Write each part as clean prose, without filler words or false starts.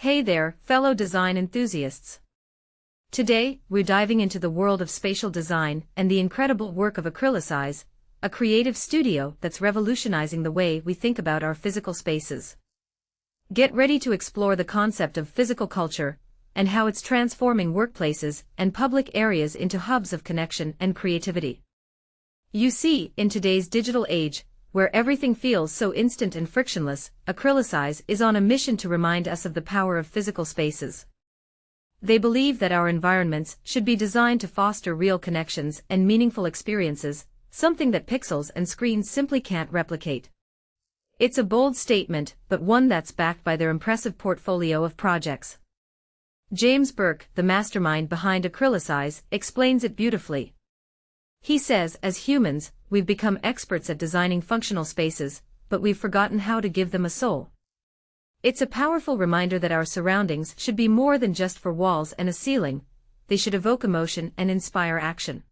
Hey there, fellow design enthusiasts. Today, we're diving into the world of spatial design and the incredible work of Acrylicize, a creative studio that's revolutionizing the way we think about our physical spaces. Get ready to explore the concept of physical culture and how it's transforming workplaces and public areas into hubs of connection and creativity. You see, in today's digital age, where everything feels so instant and frictionless, Acrylicize is on a mission to remind us of the power of physical spaces. They believe that our environments should be designed to foster real connections and meaningful experiences, something that pixels and screens simply can't replicate. It's a bold statement, but one that's backed by their impressive portfolio of projects. James Burke, the mastermind behind Acrylicize, explains it beautifully. He says, as humans, we've become experts at designing functional spaces, but we've forgotten how to give them a soul. It's a powerful reminder that our surroundings should be more than just for walls and a ceiling, they should evoke emotion and inspire action.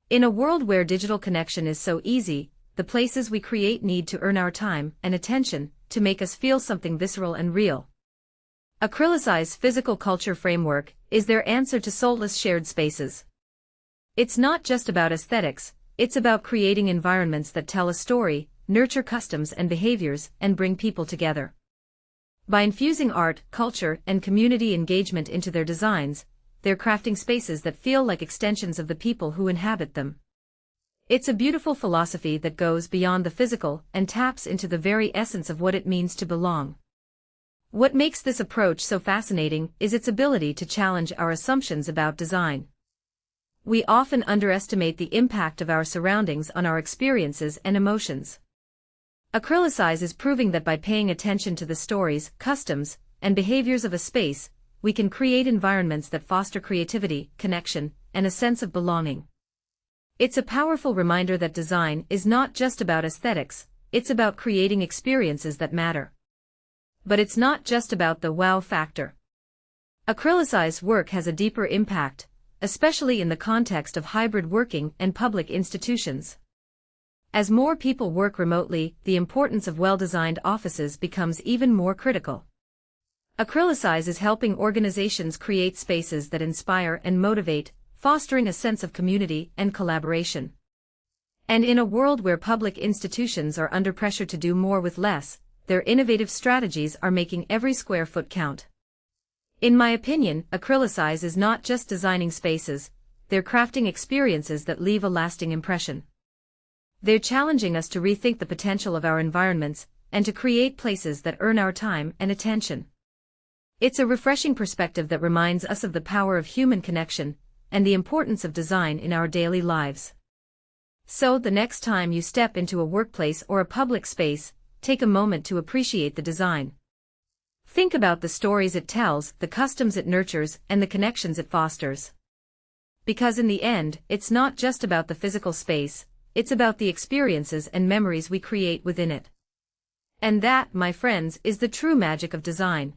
In a world where digital connection is so easy, the places we create need to earn our time and attention to make us feel something visceral and real. Acrylicize's physical culture framework is their answer to soulless shared spaces. It's not just about aesthetics, it's about creating environments that tell a story, nurture customs and behaviors, and bring people together. By infusing art, culture, and community engagement into their designs, they're crafting spaces that feel like extensions of the people who inhabit them. It's a beautiful philosophy that goes beyond the physical and taps into the very essence of what it means to belong. What makes this approach so fascinating is its ability to challenge our assumptions about design. We often underestimate the impact of our surroundings on our experiences and emotions. Acrylicize is proving that by paying attention to the stories, customs, and behaviors of a space, we can create environments that foster creativity, connection, and a sense of belonging. It's a powerful reminder that design is not just about aesthetics, it's about creating experiences that matter. But it's not just about the wow factor. Acrylicize's work has a deeper impact, especially in the context of hybrid working and public institutions. As more people work remotely, the importance of well-designed offices becomes even more critical. Acrylicize is helping organizations create spaces that inspire and motivate, fostering a sense of community and collaboration. And in a world where public institutions are under pressure to do more with less, their innovative strategies are making every square foot count. In my opinion, Acrylicize is not just designing spaces, they're crafting experiences that leave a lasting impression. They're challenging us to rethink the potential of our environments and to create places that earn our time and attention. It's a refreshing perspective that reminds us of the power of human connection and the importance of design in our daily lives. So the next time you step into a workplace or a public space, take a moment to appreciate the design. Think about the stories it tells, the customs it nurtures, and the connections it fosters. Because in the end, it's not just about the physical space, it's about the experiences and memories we create within it. And that, my friends, is the true magic of design.